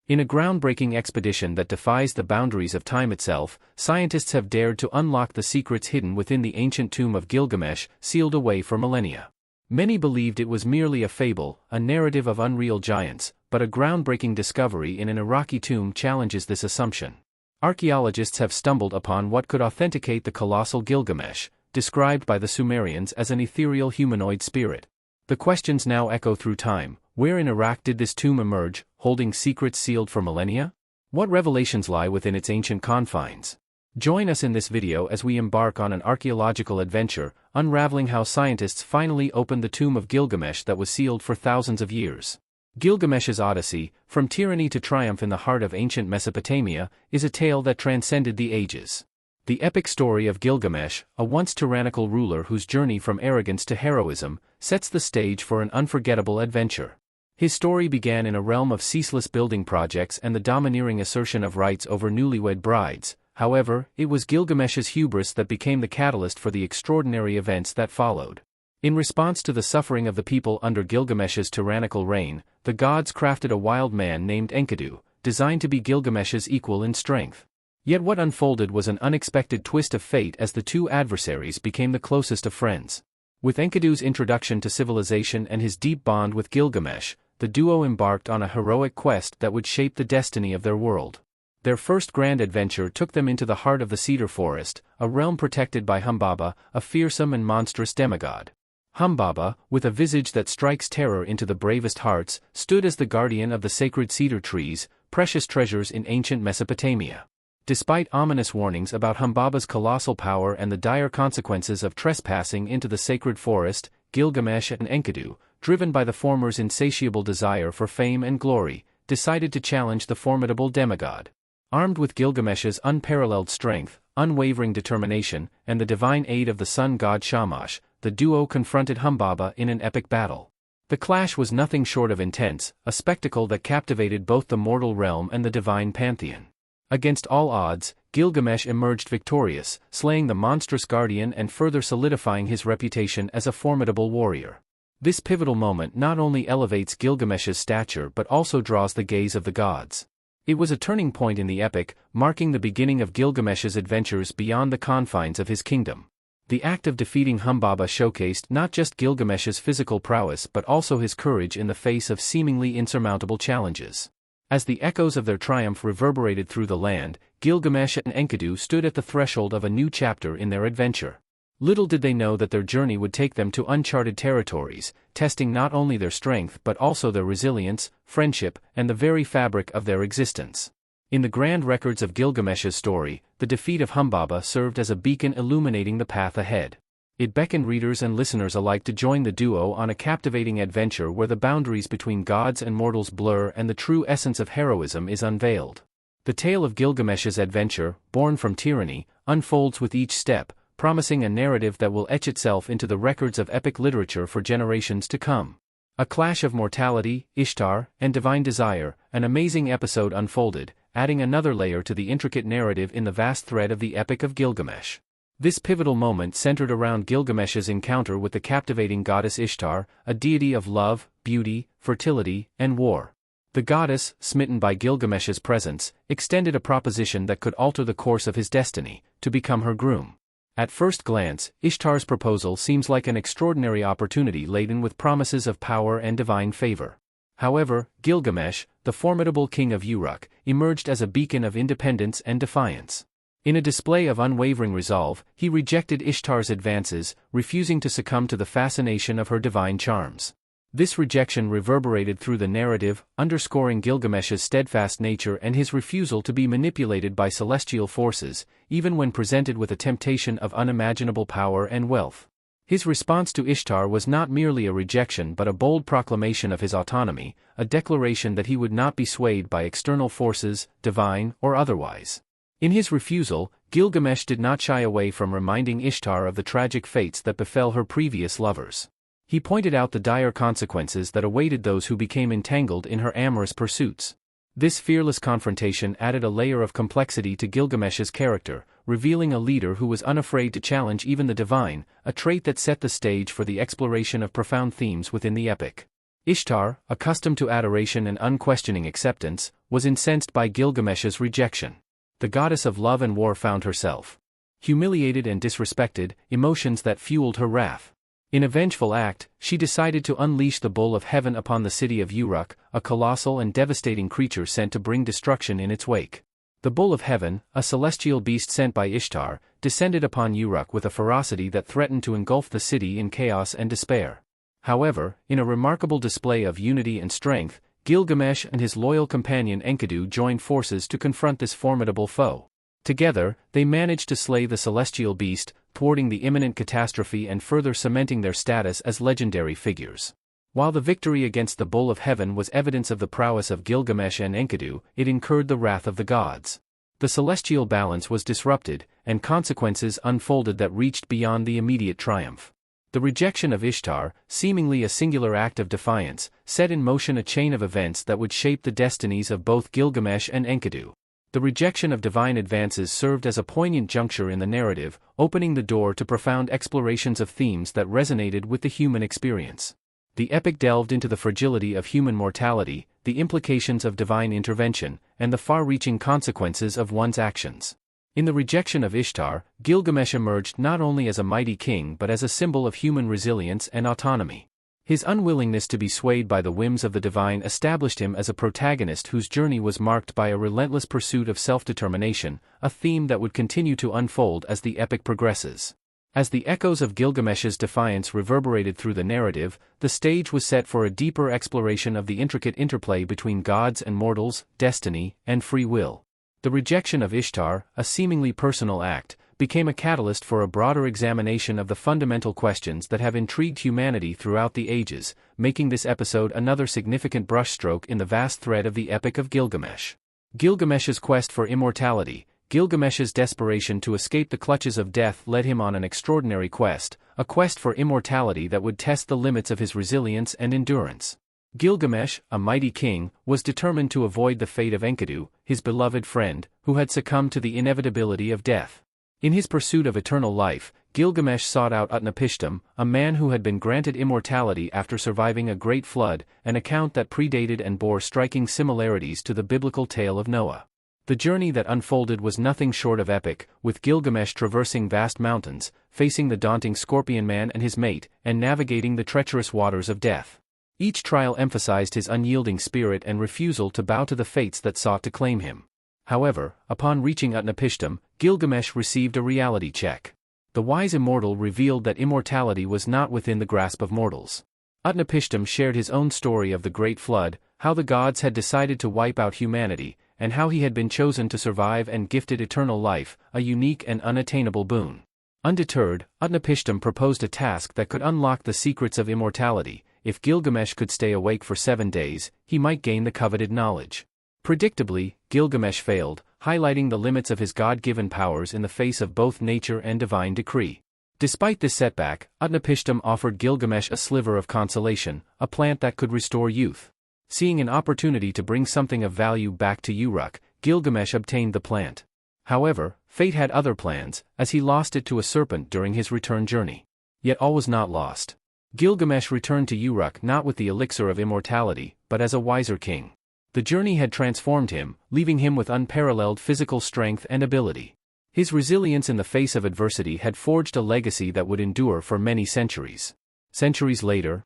In a groundbreaking expedition that defies the boundaries of time itself, scientists have dared to unlock the secrets hidden within the ancient tomb of Gilgamesh, sealed away for millennia. Many believed it was merely a fable, a narrative of unreal giants, but a groundbreaking discovery in an Iraqi tomb challenges this assumption. Archaeologists have stumbled upon what could authenticate the colossal Gilgamesh, described by the Sumerians as an ethereal humanoid spirit. The questions now echo through time: where in Iraq did this tomb emerge, holding secrets sealed for millennia? What revelations lie within its ancient confines? Join us in this video as we embark on an archaeological adventure, unraveling how scientists finally opened the tomb of Gilgamesh that was sealed for thousands of years. Gilgamesh's Odyssey, from tyranny to triumph in the heart of ancient Mesopotamia, is a tale that transcended the ages. The epic story of Gilgamesh, a once tyrannical ruler whose journey from arrogance to heroism, sets the stage for an unforgettable adventure. His story began in a realm of ceaseless building projects and the domineering assertion of rights over newlywed brides. However, it was Gilgamesh's hubris that became the catalyst for the extraordinary events that followed. In response to the suffering of the people under Gilgamesh's tyrannical reign, the gods crafted a wild man named Enkidu, designed to be Gilgamesh's equal in strength. Yet what unfolded was an unexpected twist of fate as the two adversaries became the closest of friends. With Enkidu's introduction to civilization and his deep bond with Gilgamesh, the duo embarked on a heroic quest that would shape the destiny of their world. Their first grand adventure took them into the heart of the cedar forest, a realm protected by Humbaba, a fearsome and monstrous demigod. Humbaba, with a visage that strikes terror into the bravest hearts, stood as the guardian of the sacred cedar trees, precious treasures in ancient Mesopotamia. Despite ominous warnings about Humbaba's colossal power and the dire consequences of trespassing into the sacred forest, Gilgamesh and Enkidu, driven by the former's insatiable desire for fame and glory, decided to challenge the formidable demigod. Armed with Gilgamesh's unparalleled strength, unwavering determination, and the divine aid of the sun god Shamash, the duo confronted Humbaba in an epic battle. The clash was nothing short of intense, a spectacle that captivated both the mortal realm and the divine pantheon. Against all odds, Gilgamesh emerged victorious, slaying the monstrous guardian and further solidifying his reputation as a formidable warrior. This pivotal moment not only elevates Gilgamesh's stature but also draws the gaze of the gods. It was a turning point in the epic, marking the beginning of Gilgamesh's adventures beyond the confines of his kingdom. The act of defeating Humbaba showcased not just Gilgamesh's physical prowess but also his courage in the face of seemingly insurmountable challenges. As the echoes of their triumph reverberated through the land, Gilgamesh and Enkidu stood at the threshold of a new chapter in their adventure. Little did they know that their journey would take them to uncharted territories, testing not only their strength but also their resilience, friendship, and the very fabric of their existence. In the grand records of Gilgamesh's story, the defeat of Humbaba served as a beacon illuminating the path ahead. It beckoned readers and listeners alike to join the duo on a captivating adventure where the boundaries between gods and mortals blur and the true essence of heroism is unveiled. The tale of Gilgamesh's adventure, born from tyranny, unfolds with each step, promising a narrative that will etch itself into the records of epic literature for generations to come. A clash of mortality, Ishtar, and divine desire, an amazing episode unfolded, adding another layer to the intricate narrative in the vast thread of the Epic of Gilgamesh. This pivotal moment centered around Gilgamesh's encounter with the captivating goddess Ishtar, a deity of love, beauty, fertility, and war. The goddess, smitten by Gilgamesh's presence, extended a proposition that could alter the course of his destiny, to become her groom. At first glance, Ishtar's proposal seems like an extraordinary opportunity laden with promises of power and divine favor. However, Gilgamesh, the formidable king of Uruk, emerged as a beacon of independence and defiance. In a display of unwavering resolve, he rejected Ishtar's advances, refusing to succumb to the fascination of her divine charms. This rejection reverberated through the narrative, underscoring Gilgamesh's steadfast nature and his refusal to be manipulated by celestial forces, even when presented with a temptation of unimaginable power and wealth. His response to Ishtar was not merely a rejection but a bold proclamation of his autonomy, a declaration that he would not be swayed by external forces, divine or otherwise. In his refusal, Gilgamesh did not shy away from reminding Ishtar of the tragic fates that befell her previous lovers. He pointed out the dire consequences that awaited those who became entangled in her amorous pursuits. This fearless confrontation added a layer of complexity to Gilgamesh's character, revealing a leader who was unafraid to challenge even the divine, a trait that set the stage for the exploration of profound themes within the epic. Ishtar, accustomed to adoration and unquestioning acceptance, was incensed by Gilgamesh's rejection. The goddess of love and war found herself humiliated and disrespected, emotions that fueled her wrath. In a vengeful act, she decided to unleash the bull of heaven upon the city of Uruk, a colossal and devastating creature sent to bring destruction in its wake. The bull of heaven, a celestial beast sent by Ishtar, descended upon Uruk with a ferocity that threatened to engulf the city in chaos and despair. However, in a remarkable display of unity and strength, Gilgamesh and his loyal companion Enkidu joined forces to confront this formidable foe. Together, they managed to slay the celestial beast, thwarting the imminent catastrophe and further cementing their status as legendary figures. While the victory against the Bull of Heaven was evidence of the prowess of Gilgamesh and Enkidu, it incurred the wrath of the gods. The celestial balance was disrupted, and consequences unfolded that reached beyond the immediate triumph. The rejection of Ishtar, seemingly a singular act of defiance, set in motion a chain of events that would shape the destinies of both Gilgamesh and Enkidu. The rejection of divine advances served as a poignant juncture in the narrative, opening the door to profound explorations of themes that resonated with the human experience. The epic delved into the fragility of human mortality, the implications of divine intervention, and the far-reaching consequences of one's actions. In the rejection of Ishtar, Gilgamesh emerged not only as a mighty king but as a symbol of human resilience and autonomy. His unwillingness to be swayed by the whims of the divine established him as a protagonist whose journey was marked by a relentless pursuit of self-determination, a theme that would continue to unfold as the epic progresses. As the echoes of Gilgamesh's defiance reverberated through the narrative, the stage was set for a deeper exploration of the intricate interplay between gods and mortals, destiny, and free will. The rejection of Ishtar, a seemingly personal act, became a catalyst for a broader examination of the fundamental questions that have intrigued humanity throughout the ages, making this episode another significant brushstroke in the vast thread of the Epic of Gilgamesh. Gilgamesh's quest for immortality. Gilgamesh's desperation to escape the clutches of death led him on an extraordinary quest, a quest for immortality that would test the limits of his resilience and endurance. Gilgamesh, a mighty king, was determined to avoid the fate of Enkidu, his beloved friend, who had succumbed to the inevitability of death. In his pursuit of eternal life, Gilgamesh sought out Utnapishtim, a man who had been granted immortality after surviving a great flood, an account that predated and bore striking similarities to the biblical tale of Noah. The journey that unfolded was nothing short of epic, with Gilgamesh traversing vast mountains, facing the daunting Scorpion Man and his mate, and navigating the treacherous waters of death. Each trial emphasized his unyielding spirit and refusal to bow to the fates that sought to claim him. However, upon reaching Utnapishtim, Gilgamesh received a reality check. The wise immortal revealed that immortality was not within the grasp of mortals. Utnapishtim shared his own story of the Great Flood, how the gods had decided to wipe out humanity, and how he had been chosen to survive and gifted eternal life, a unique and unattainable boon. Undeterred, Utnapishtim proposed a task that could unlock the secrets of immortality. If Gilgamesh could stay awake for 7 days, he might gain the coveted knowledge. Predictably, Gilgamesh failed, highlighting the limits of his God-given powers in the face of both nature and divine decree. Despite this setback, Utnapishtim offered Gilgamesh a sliver of consolation, a plant that could restore youth. Seeing an opportunity to bring something of value back to Uruk, Gilgamesh obtained the plant. However, fate had other plans, as he lost it to a serpent during his return journey. Yet all was not lost. Gilgamesh returned to Uruk not with the elixir of immortality, but as a wiser king. The journey had transformed him, leaving him with unparalleled physical strength and ability. His resilience in the face of adversity had forged a legacy that would endure for many centuries. Centuries later,